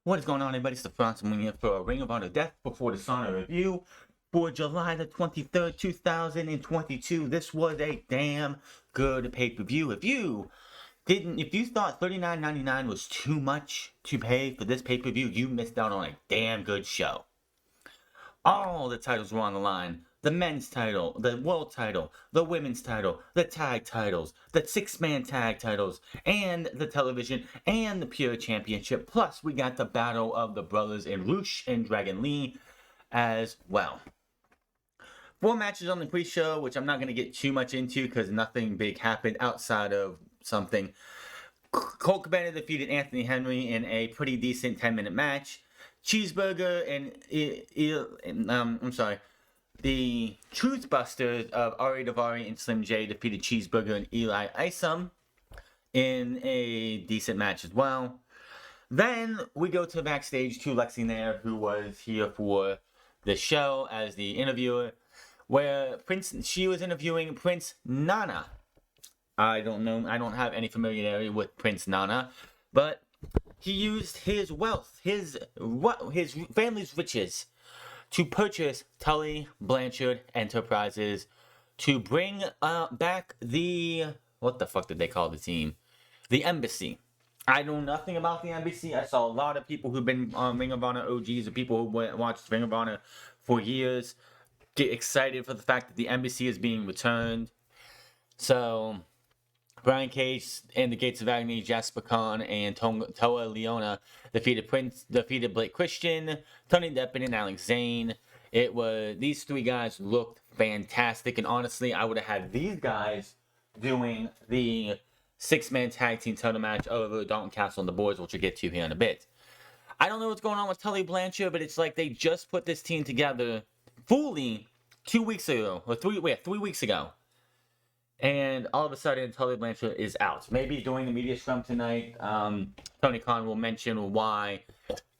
What is going on, everybody? It's the Franz here for a Ring of Honor Death Before Dishonor review for July the 23rd, 2022. This was a damn good pay-per-view. If you thought $39.99 was too much to pay for this pay-per-view, you missed out on a damn good show. All the titles were on the line. The men's title, the world title, the women's title, the tag titles, the six-man tag titles, and the television, and the pure championship. Plus, we got the battle of the brothers in Roosh and Dragon Lee as well. 4 matches on the pre-show, which I'm not going to get too much into because nothing big happened outside of something. Colt Cabana defeated Anthony Henry in a pretty decent 10-minute match. Cheeseburger the Truth Busters of Ari Daivari and Slim J defeated Cheeseburger and Eli Isom in a decent match as well. Then we go to backstage to Lexi Nair, who was here for the show as the interviewer, where she was interviewing Prince Nana. I don't have any familiarity with Prince Nana, but he used his wealth, his family's riches, to purchase Tully Blanchard Enterprises to bring back what the fuck did they call the team? The Embassy. I know nothing about the Embassy. I saw a lot of people who've been on Ring of Honor OGs and people who watched Ring of Honor for years get excited for the fact that the Embassy is being returned. So Brian Cage and the Gates of Agony, Jasper Khan, and Toa Leona defeated Blake Christian, Tony Deppen, and Alex Zane. These 3 guys looked fantastic, and honestly, I would have had these guys doing the 6-man tag team title match over Dalton Castle and the Boys, which we'll get to here in a bit. I don't know what's going on with Tully Blanchard, but it's like they just put this team together fully 2 weeks ago, or 3 weeks ago. And all of a sudden, Tully Blanchard is out. Maybe during the media scrum tonight, Tony Khan will mention why,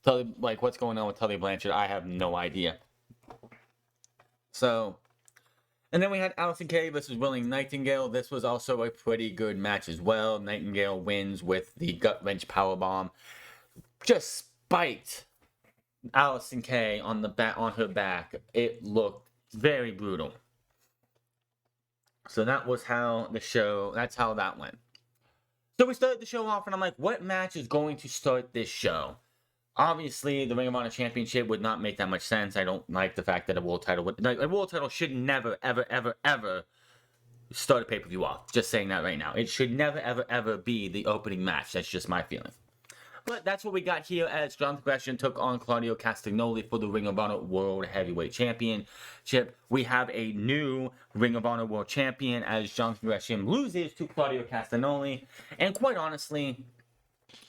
what's going on with Tully Blanchard. I have no idea. So, and then we had Allison Kay versus Willing Nightingale. This was also a pretty good match as well. Nightingale wins with the gut wrench powerbomb. Just spiked Allison Kay on her back. It looked very brutal. So that's how that went. So we started the show off, and I'm like, what match is going to start this show? Obviously, the Ring of Honor Championship would not make that much sense. I don't like the fact that a world title should never, ever, ever, ever start a pay-per-view off. Just saying that right now. It should never, ever, ever be the opening match. That's just my feeling. But that's what we got here as Jonathan Gresham took on Claudio Castagnoli for the Ring of Honor World Heavyweight Championship. We have a new Ring of Honor World Champion as Jonathan Gresham loses to Claudio Castagnoli. And quite honestly,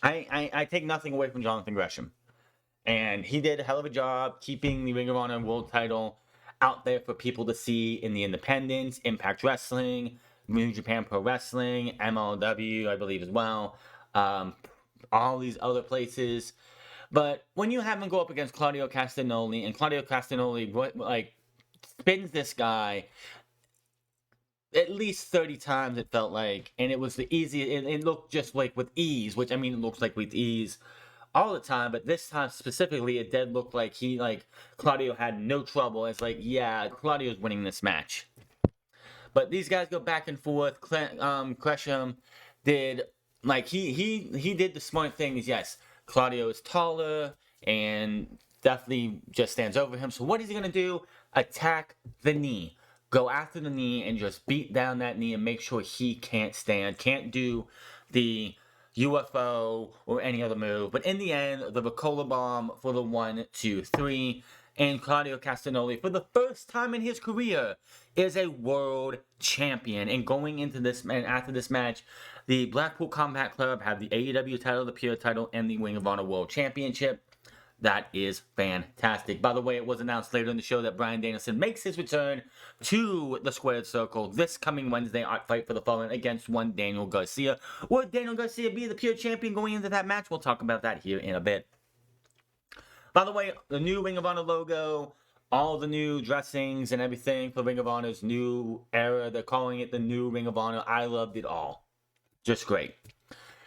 I take nothing away from Jonathan Gresham. And he did a hell of a job keeping the Ring of Honor World title out there for people to see in the independents, Impact Wrestling, New Japan Pro Wrestling, MLW, I believe as well. All these other places. But when you have him go up against Claudio Castagnoli, and Claudio Castagnoli spins this guy at least 30 times, it felt like, and it was the easiest, it looked just like with ease, which I mean it looks like with ease all the time, but this time specifically it did look like Claudio had no trouble. It's like, yeah, Claudio's winning this match. But these guys go back and forth. Gresham did he did the smart thing. Is yes, Claudio is taller and definitely just stands over him. So what is he gonna do? Attack the knee. Go after the knee and just beat down that knee and make sure he can't do the UFO or any other move. But in the end, the Ricola Bomb for the 1, 2, 3. And Claudio Castagnoli, for the first time in his career, is a world champion. And going into this, and after this match, the Blackpool Combat Club have the AEW title, the Pure title, and the Ring of Honor World Championship. That is fantastic. By the way, it was announced later in the show that Bryan Danielson makes his return to the Squared Circle this coming Wednesday at Fight for the Fallen against one Daniel Garcia. Will Daniel Garcia be the Pure champion going into that match? We'll talk about that here in a bit. By the way, the new Ring of Honor logo, all the new dressings and everything for Ring of Honor's new era, they're calling it the new Ring of Honor. I loved it all. Just great.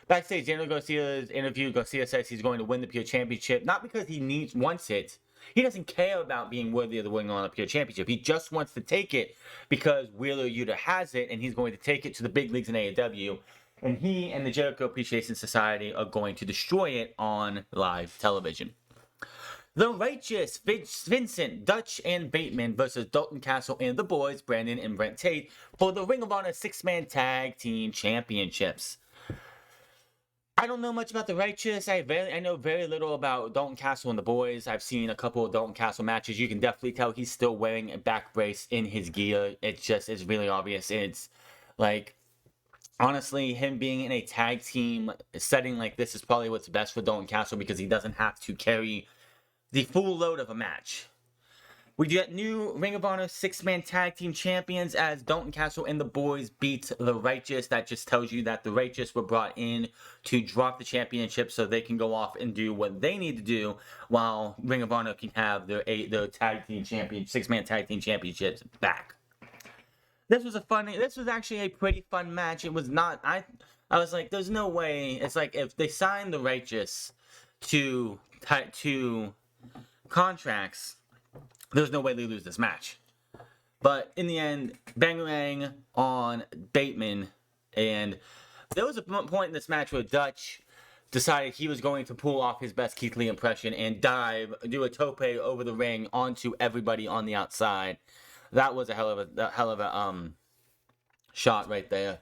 Backstage, Daniel Garcia's interview, Garcia says he's going to win the Pure Championship, not because he wants it. He doesn't care about being worthy of the winning on the Pure Championship. He just wants to take it because Wheeler Yuta has it, and he's going to take it to the big leagues in AEW. And he and the Jericho Appreciation Society are going to destroy it on live television. The Righteous, Vincent, Dutch, and Bateman versus Dalton Castle and the Boys, Brandon and Brent Tate, for the Ring of Honor 6-Man Tag Team Championships. I don't know much about the Righteous. I know very little about Dalton Castle and the Boys. I've seen a couple of Dalton Castle matches. You can definitely tell he's still wearing a back brace in his gear. It's really obvious. It's like, honestly, him being in a tag team setting like this is probably what's best for Dalton Castle because he doesn't have to carry the full load of a match. We get new Ring of Honor 6-Man Tag Team Champions as Dalton Castle and the Boys beat the Righteous. That just tells you that the Righteous were brought in to drop the championship so they can go off and do what they need to do while Ring of Honor can have their tag team champion, 6-Man Tag Team Championships back. This was actually a pretty fun match. It was not, I was like, there's no way. It's like if they signed the Righteous to contracts, there's no way they lose this match. But in the end, bang on Bateman, and there was a point in this match where Dutch decided he was going to pull off his best Keith Lee impression and do a tope over the ring onto everybody on the outside. That was a hell of a shot right there.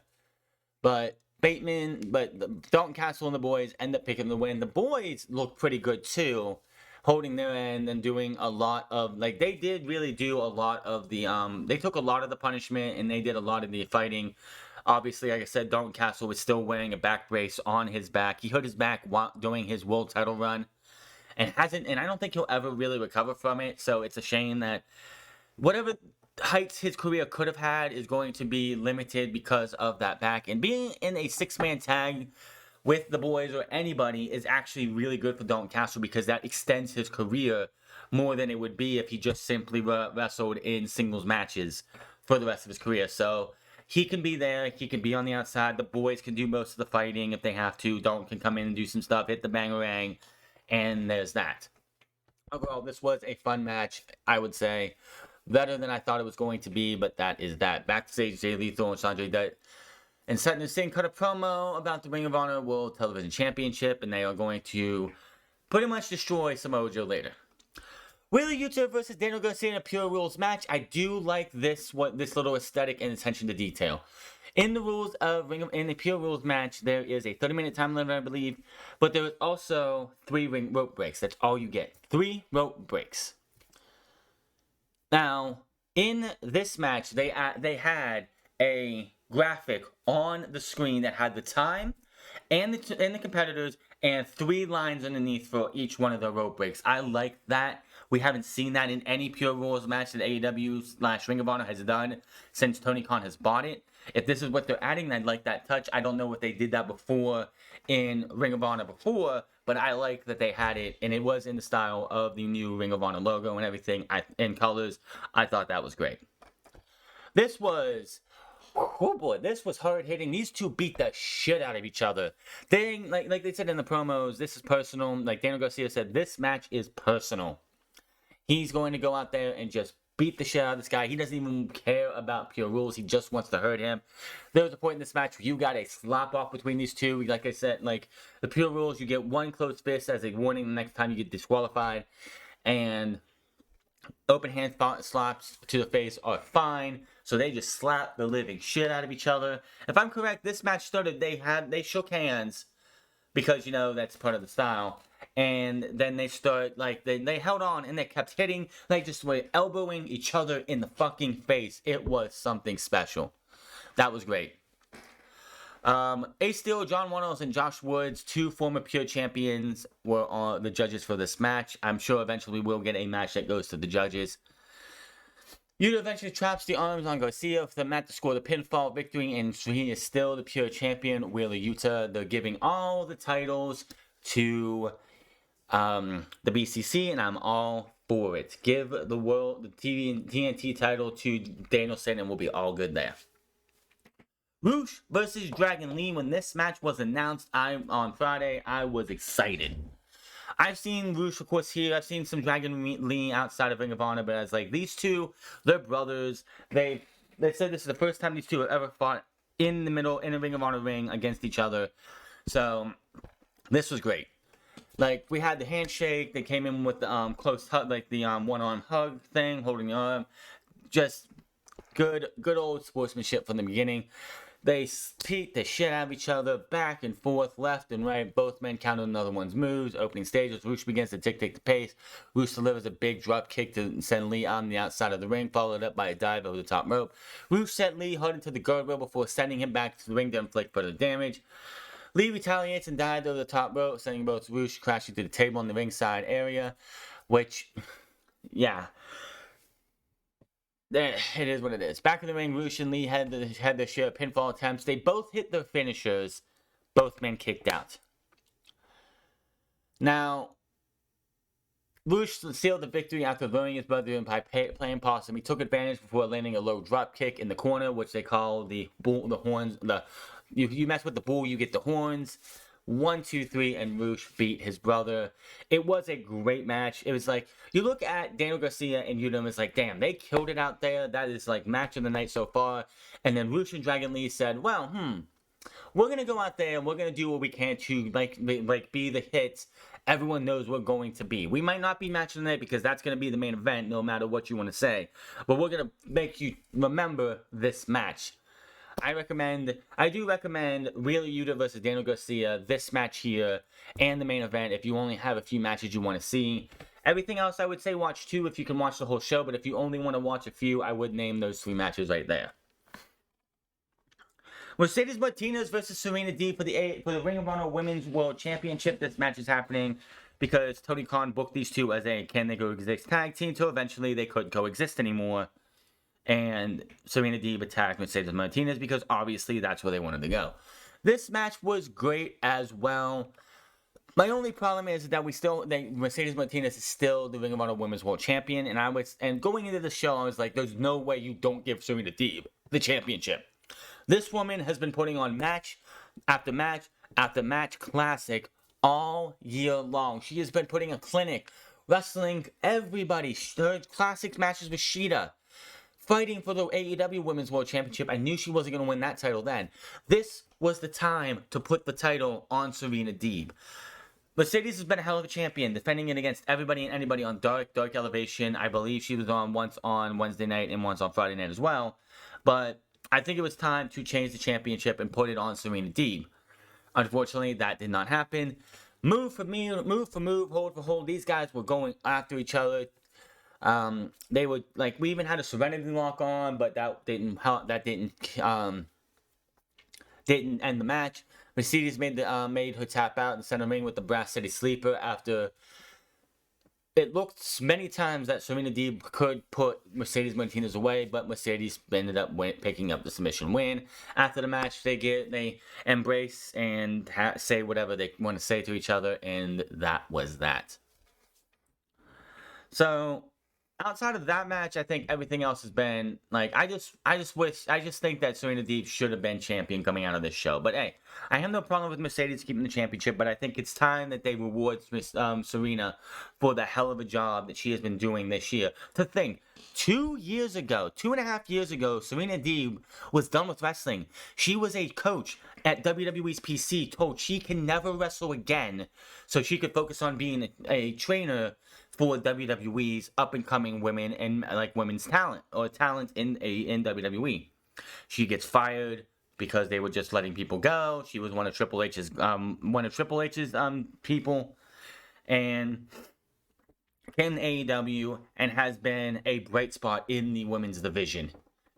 But Dalton Castle and the Boys end up picking the win. The Boys looked pretty good too, holding their end and doing a lot of, like, they did really do a lot of the, they took a lot of the punishment and they did a lot of the fighting. Obviously, like I said, Dalton Castle was still wearing a back brace on his back. He hurt his back while doing his world title run and I don't think he'll ever really recover from it. So it's a shame that whatever heights his career could have had is going to be limited because of that back. And being in a 6-man tag with the Boys or anybody is actually really good for Dalton Castle because that extends his career more than it would be if he just simply wrestled in singles matches for the rest of his career. So he can be there, he can be on the outside, the Boys can do most of the fighting if they have to, Dalton can come in and do some stuff, hit the bangarang, and there's that. Overall, this was a fun match, I would say. Better than I thought it was going to be, but that is that. Backstage, Jay Lethal and Sanjay Dutt and Sutton Singh cut a promo about the Ring of Honor World Television Championship, and they are going to pretty much destroy Samoa Joe later. Wheeler Yuta versus Daniel Garcia in a Pure Rules match. I do like this little aesthetic and attention to detail. In the rules of in the Pure Rules match, there is a 30-minute time limit, I believe, but there is also 3 rope breaks. That's all you get. 3 rope breaks. Now, in this match, they had a graphic on the screen that had the time and the competitors and 3 lines underneath for each one of the rope breaks. I like that. We haven't seen that in any Pure Rules match that AEW/Ring of Honor has done since Tony Khan has bought it. If this is what they're adding, I'd like that touch. I don't know if they did that before in Ring of Honor before, but I like that they had it, and it was in the style of the new Ring of Honor logo and everything in colors. I thought that was great. This was, oh boy, this was hard hitting. These two beat the shit out of each other. Like they said in the promos, this is personal. Like Daniel Garcia said, this match is personal. He's going to go out there and just beat the shit out of this guy. He doesn't even care about Pure Rules. He just wants to hurt him. There was a point in this match where you got a slap off between these two. Like I said, like the Pure Rules, you get 1 closed fist as a warning the next time you get disqualified. And open hand slaps to the face are fine. So they just slapped the living shit out of each other. If I'm correct, this match started, they shook hands because, you know, that's part of the style. And then they start, like, they held on and they kept hitting, like, just were elbowing each other in the fucking face. It was something special. That was great. Ace Steel, John Waddles, and Josh Woods, 2 former Pure champions, were the judges for this match. I'm sure eventually we'll get a match that goes to the judges. Yuta eventually traps the arms on Garcia for the match to score the pinfall victory, and he is still the Pure champion, Wheeler Yuta. They're giving all the titles to the BCC, and I'm all for it. Give the world the TNT title to Danielson, and we'll be all good there. Roosh versus Dragon Lee. When this match was announced on Friday, I was excited. I've seen Roosh, of course, here. I've seen some Dragon Lee outside of Ring of Honor, but I was like, these two, they're brothers. They said this is the first time these two have ever fought in a Ring of Honor ring against each other. So this was great. Like, we had the handshake. They came in with the close hug, like the one-arm hug thing, holding the arm. Just good old sportsmanship from the beginning. They beat the shit out of each other, back and forth, left and right. Both men counter another one's moves. Opening stages, Roosh begins to dictate the pace. Roosh delivers a big drop kick to send Lee on the outside of the ring, followed up by a dive over the top rope. Roosh sent Lee hard into the guardrail before sending him back to the ring to inflict further damage. Lee retaliates and dives over the top rope, sending both Roosh crashing to the table in the ringside area, which, yeah. It is what it is. Back in the ring, Roosh and Lee had their share of pinfall attempts. They both hit their finishers. Both men kicked out. Now, Roosh sealed the victory after luring his brother in by playing possum. He took advantage before landing a low drop kick in the corner, which they call the bull, the horns. You mess with the bull, you get the horns. 1, 2, 3, and Roosh beat his brother. It was a great match. It was like, you look at Daniel Garcia and Udom, it's like, damn, they killed it out there. That is like match of the night so far. And then Roosh and Dragon Lee said, well, we're going to go out there and we're going to do what we can to like be the hits everyone knows we're going to be. We might not be match of the night because that's going to be the main event no matter what you want to say. But we're going to make you remember this match. I do recommend Wheeler Yuta versus Daniel Garcia, this match here, and the main event if you only have a few matches you want to see. Everything else I would say watch 2 if you can watch the whole show, but if you only want to watch a few, I would name those 3 matches right there. Mercedes Martinez versus Serena Deeb for the Ring of Honor Women's World Championship. This match is happening because Tony Khan booked these two as a can they coexist tag team, so eventually they couldn't coexist anymore. And Serena Deeb attacked Mercedes Martinez because obviously that's where they wanted to go. This match was great as well. My only problem is that Mercedes Martinez is still the Ring of Honor Women's World Champion, and going into the show, I was like, there's no way you don't give Serena Deeb the championship. This woman has been putting on match after match after match classic all year long. She has been putting a clinic, wrestling everybody. Her classic matches with Shida. Fighting for the AEW Women's World Championship. I knew she wasn't going to win that title then. This was the time to put the title on Serena Deeb. Mercedes has been a hell of a champion, defending it against everybody and anybody on Dark Elevation. I believe she was on once on Wednesday night and once on Friday night as well. But I think it was time to change the championship and put it on Serena Deeb. Unfortunately, that did not happen. Move for move, hold for hold. These guys were going after each other. They would like we even had a Serenity lock on, but that didn't end the match. Mercedes made her tap out in center ring with the Brass City Sleeper after it looked many times that Serena Deeb could put Mercedes Martinez away, but Mercedes ended up picking up the submission win. After the match, they embrace and say whatever they want to say to each other, and that was that. So outside of that match, I think everything else has been like I just think that Serena Deeb should have been champion coming out of this show. But hey, I have no problem with Mercedes keeping the championship, but I think it's time that they reward Serena for the hell of a job that she has been doing this year. To think, 2.5 years ago, Serena Deeb was done with wrestling. She was a coach at WWE's PC, told she can never wrestle again, so she could focus on being a trainer for WWE's up-and-coming women and like women's talent in WWE. She gets fired because they were just letting people go. She was one of Triple H's people, and came to AEW and has been a bright spot in the women's division.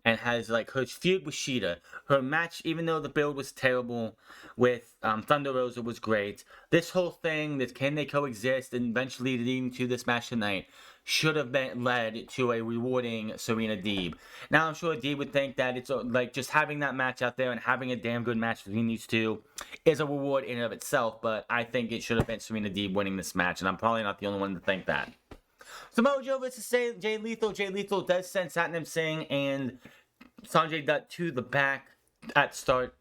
And has like her feud with Shida, her match, even though the build was terrible with Thunder Rosa was great. This whole thing, that can they coexist, and eventually leading to this match tonight, should have been led to a rewarding Serena Deeb. Now I'm sure Deeb would think that it's like just having that match out there and having a damn good match between these two is a reward in and of itself. But I think it should have been Serena Deeb winning this match, and I'm probably not the only one to think that. Samoa Joe versus Jay Lethal. Jay Lethal does send Satnam Singh and Sanjay Dutt to the back. at start.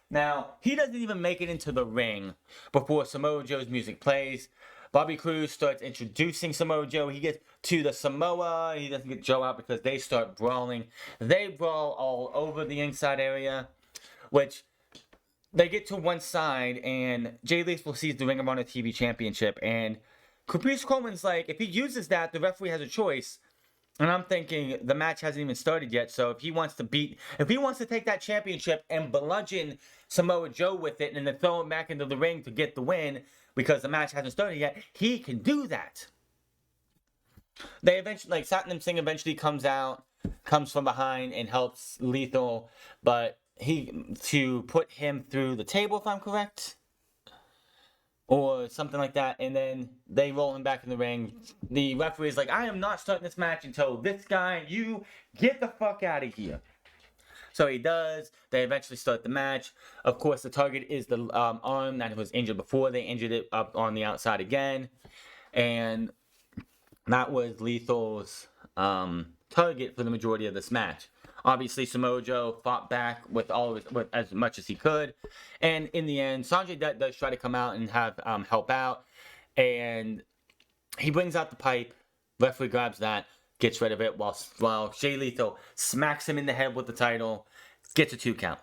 Now, he doesn't even make it into the ring before Samoa Joe's music plays. Bobby Cruz starts introducing Samoa Joe. He gets to the Samoa. He doesn't get Joe out because they start brawling. They brawl all over the inside area, which they get to one side, and Jay Lethal sees the Ring of Honor TV Championship, and Caprice Coleman's like, if he uses that, the referee has a choice. And I'm thinking the match hasn't even started yet, so if he wants to take that championship and bludgeon Samoa Joe with it and then throw him back into the ring to get the win because the match hasn't started yet, he can do that. They eventually, Satnam Singh eventually comes from behind and helps Lethal, but to put him through the table, if I'm correct, or something like that, and then they roll him back in the ring. The referee is like, I am not starting this match until this guy, you get the fuck out of here. So he does. They eventually start the match. Of course, the target is the arm that was injured before. They injured it up on the outside again. And that was Lethal's target for the majority of this match. Obviously, Samoa Joe fought back with as much as he could, and in the end, Sanjay Dutt does try to come out and have help out, and he brings out the pipe. Referee grabs that, gets rid of it, while Jay Lethal smacks him in the head with the title, gets a 2 count.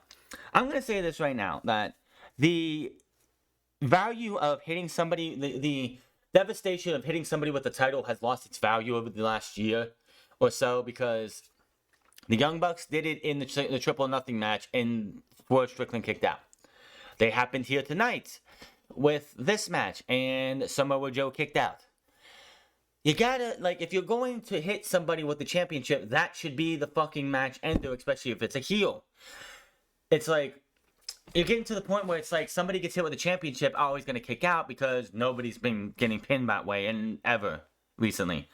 I'm gonna say this right now that the value of hitting somebody, the devastation of hitting somebody with the title has lost its value over the last year or so because the Young Bucks did it in the Triple or Nothing match and Swerve Strickland kicked out. They happened here tonight with this match and Samoa Joe kicked out. You gotta, if you're going to hit somebody with the championship, that should be the fucking match ender, especially if it's a heel. It's like, you're getting to the point where it's like somebody gets hit with the championship, always gonna kick out because nobody's been getting pinned that way ever recently.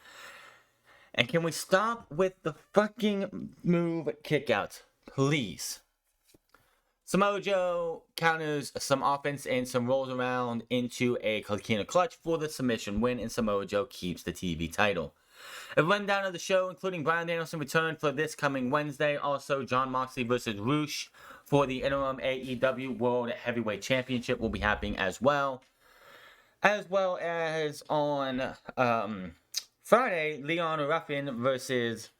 And can we stop with the fucking move kickouts, please? Samoa Joe counters some offense and some rolls around into a Coquina clutch for the submission win, and Samoa Joe keeps the TV title. A rundown of the show, including Bryan Danielson return for this coming Wednesday. Also, Jon Moxley versus Roosh for the interim AEW World Heavyweight Championship will be happening as well. As well as on Friday, Leon Ruffin versus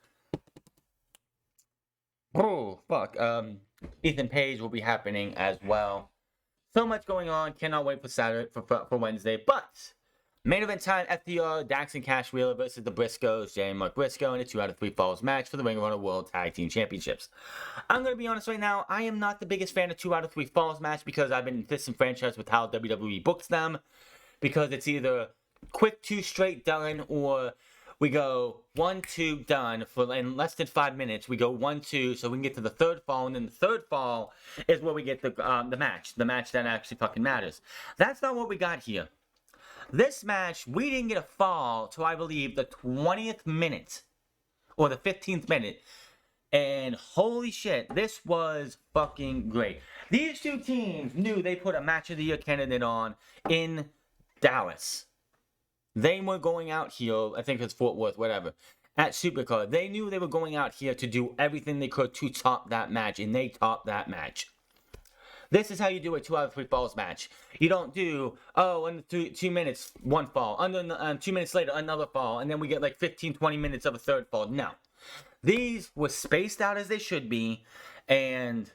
Ethan Page will be happening as well. So much going on. Cannot wait for Saturday for Wednesday. But main event time: FTR, Dax and Cash Wheeler versus the Briscoes, Jay and Mark Briscoe, in a 2 out of 3 falls match for the Ring of Honor World Tag Team Championships. I'm gonna be honest right now. I am not the biggest fan of 2 out of 3 falls match because I've been disenfranchised with how WWE books them. Because it's either quick 2 straight done, or we go 1-2 done in less than 5 minutes. We go 1-2 so we can get to the third fall, and then the third fall is where we get the match that actually fucking matters. That's not what we got here. This match, we didn't get a fall till I believe the 20th minute or the 15th minute, and holy shit, this was fucking great. These two teams knew they put a match of the year candidate on in Dallas. They were going out here, I think it's Fort Worth, whatever, at Supercard. They knew they were going out here to do everything they could to top that match, and they topped that match. This is how you do a 2 out of 3 falls match. You don't do, in 2 minutes, 1 fall. 2 minutes later, another fall, and then we get 15, 20 minutes of a third fall. No. These were spaced out as they should be, and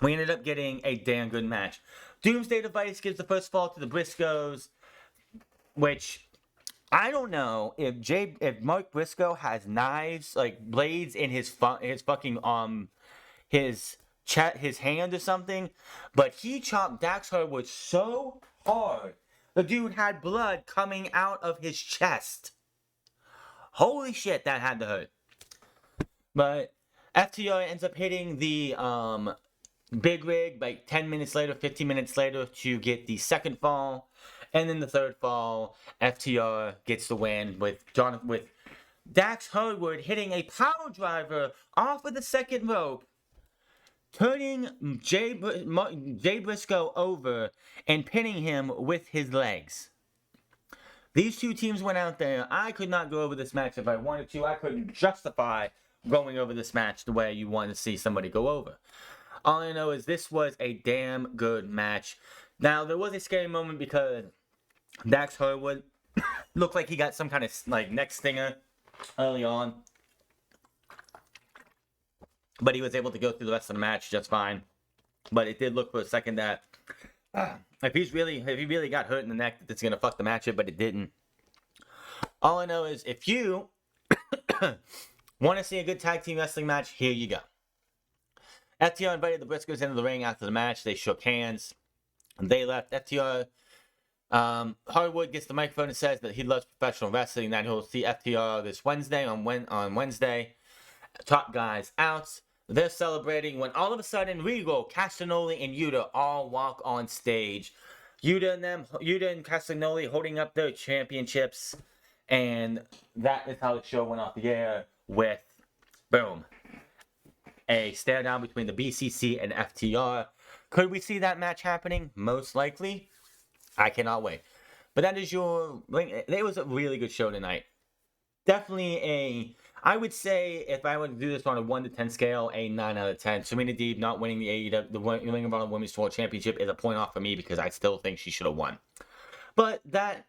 we ended up getting a damn good match. Doomsday Device gives the first fall to the Briscoes, which I don't know if Mark Briscoe has knives, blades in his fucking his hand or something, but he chopped Dax Harwood so hard the dude had blood coming out of his chest. Holy shit, that had to hurt. But FTR ends up hitting the big rig 10 minutes later, 15 minutes later to get the second fall. And then the third fall, FTR gets the win with Dax Harwood hitting a power driver off of the second rope, turning Jay Briscoe over and pinning him with his legs. These two teams went out there. I could not go over this match if I wanted to. I couldn't justify going over this match the way you want to see somebody go over. All I know is this was a damn good match. Now, there was a scary moment because Dax Harwood looked like he got some kind of like neck stinger early on, but he was able to go through the rest of the match just fine. But it did look for a second that if he really got hurt in the neck, it's gonna fuck the match up, but it didn't. All I know is if you want to see a good tag team wrestling match, here you go. FTR invited the Briscoes into the ring after the match. They shook hands. They left. FTR Harwood gets the microphone and says that he loves professional wrestling. That he'll see FTR this Wednesday on Wednesday. Top guys out. They're celebrating when all of a sudden Regal, Castagnoli, and Yuta all walk on stage. Yuta and Castagnoli holding up their championships, and that is how the show went off the air with boom, a stare down between the BCC and FTR. Could we see that match happening? Most likely. I cannot wait. But that is your... It was a really good show tonight. Definitely I would say, if I were to do this on a 1 to 10 scale, a 9 out of 10. Serena Deeb not winning the Ring of Honor Women's World Championship is a point off for me because I still think she should have won. But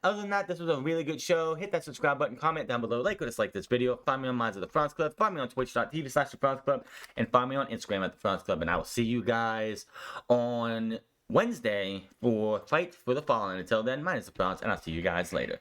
other than that, this was a really good show. Hit that subscribe button, comment down below, like or dislike this video. Find me on Minds of the France Club. Find me on twitch.tv/The France Club. And find me on Instagram at The France Club. And I will see you guys on Wednesday for Fight for the Fallen. Until then, mine is The France, and I'll see you guys later.